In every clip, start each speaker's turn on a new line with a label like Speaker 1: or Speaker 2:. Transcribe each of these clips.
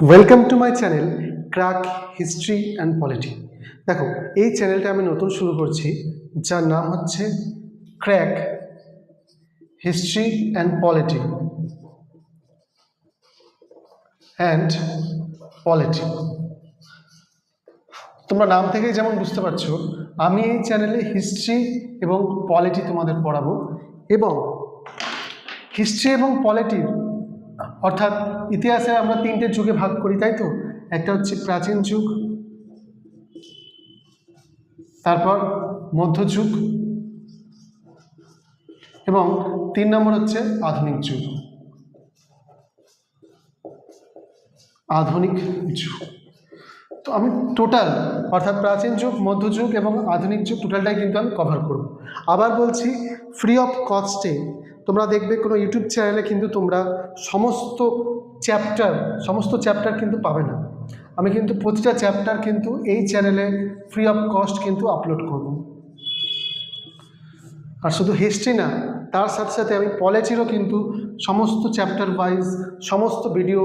Speaker 1: Welcome to my channel crack history and polity. দেখো, এই চ্যানেলটা আমি নতুন শুরু করছি, যার নাম হচ্ছে ক্র্যাক হিস্ট্রি অ্যান্ড পলিটি তোমরা নাম থেকেই যেমন বুঝতে পারছো, আমি এই চ্যানেলে হিস্ট্রি এবং পলিটি তোমাদের পড়াবো। এবং হিস্ট্রি এবং পলিটি অর্থাৎ ইতিহাসে আমরা তিনটে যুগে ভাগ করি, তাই তো? একটা হচ্ছে প্রাচীন যুগ, তারপর মধ্যযুগ এবং 3 নম্বর হচ্ছে আধুনিক যুগ। তো আমি টোটাল অর্থাৎ প্রাচীন যুগ, মধ্যযুগ এবং আধুনিক যুগ টোটালটাই কিন্তু আমি কভার করব। আবার বলছি, ফ্রি অফ কস্টে তোমরা দেখবে কোনো ইউটিউব চ্যানেলে কিন্তু তোমরা সমস্ত চ্যাপ্টার কিন্তু পাবে না। আমি কিন্তু প্রতিটা চ্যাপ্টার কিন্তু এই চ্যানেলে ফ্রি অফ কস্ট কিন্তু আপলোড করব। আর শুধু হিস্ট্রি না, তার সাথে সাথে আমি পলিটিরও কিন্তু সমস্ত চ্যাপ্টার ওয়াইজ সমস্ত ভিডিও,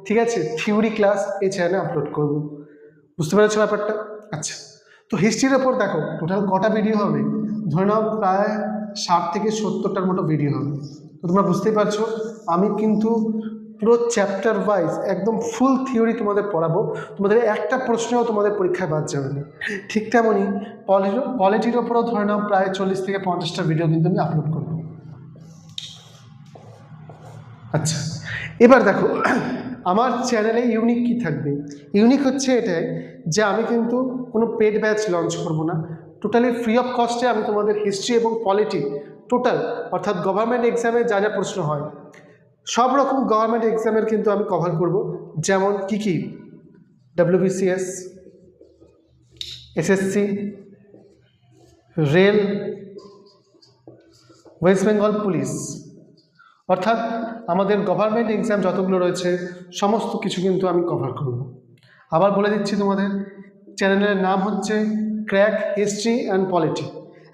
Speaker 1: ঠিক আছে, থিওরি ক্লাস এই চ্যানেলে আপলোড করব। বুঝতে পেরেছো ব্যাপারটা? আচ্ছা, তো হিস্ট্রির ওপর দেখো টোটাল কটা ভিডিও হবে? ধরে নাও প্রায় 60 থেকে 70টার মতো ভিডিও হবে। তো তোমরা বুঝতেই পারছো, আমি কিন্তু পুরো চ্যাপ্টার ওয়াইজ একদম ফুল থিওরি তোমাদের পড়াবো। তোমাদের একটা প্রশ্নও তোমাদের পরীক্ষায় বাদ যাবে না। ঠিক তেমনই পলিটির ওপরও ধরে নাও প্রায় 40 থেকে 50টা ভিডিও কিন্তু আমি আপলোড করবো। আচ্ছা, এবার দেখো আমার চ্যানেলে ইউনিক কি থাকবে। ইউনিক হচ্ছে এটাই যে আমি কিন্তু কোনো পেড ব্যাচ লঞ্চ করব না। টোটালি ফ্রি অফ কস্টে আমি তোমাদের হিস্ট্রি এবং পলিটি টোটাল অর্থাৎ গভর্নমেন্ট এক্সামে যা যা প্রশ্ন হয় সব রকম গভর্নমেন্ট এক্সামের কিন্তু আমি কভার করব। যেমন কি WBCS, SSC, rail, West Bengal police, অর্থাৎ আমাদের গভর্নমেন্ট এক্সাম যতগুলো রয়েছে সমস্ত কিছু কিন্তু আমি কভার করব। আবার বলে দিচ্ছি, তোমাদের চ্যানেলের নাম হচ্ছে ক্র্যাক হিস্ট্রি অ্যান্ড পলিটি।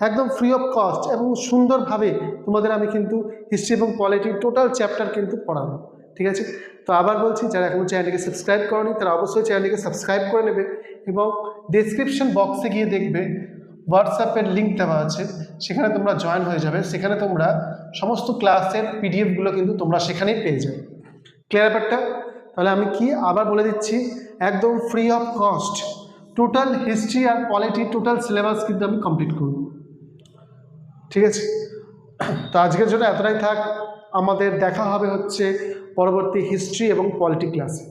Speaker 1: একদম ফ্রি অফ কস্ট এবং সুন্দরভাবে তোমাদের আমি কিন্তু হিস্ট্রি এবং পলিটি টোটাল চ্যাপ্টার কিন্তু পড়াবো, ঠিক আছে? তো আবার বলছি, যারা এখনও চ্যানেলটিকে সাবস্ক্রাইব করনি তারা অবশ্যই চ্যানেলটিকে সাবস্ক্রাইব করে নেবে এবং ডেসক্রিপশন বক্সে গিয়ে দেখবে হোয়াটসঅ্যাপের লিঙ্ক দেওয়া আছে, সেখানে তোমরা জয়েন হয়ে যাবে। সেখানে তোমরা সমস্ত ক্লাসের পিডিএফগুলো কিন্তু তোমরা সেখানেই পেয়ে যাবে। ক্লিয়ার ব্যাপারটা? তাহলে আমি কি আবার বলে দিচ্ছি, একদম free of cost total history আর পলিটি টোটাল সিলেবাস কিন্তু আমি কমপ্লিট করব, ঠিক আছে? তো আজকের জন্য এতটাই থাক। আমাদের দেখা হবে হচ্ছে পরবর্তী হিস্ট্রি এবং পলিটি ক্লাসে।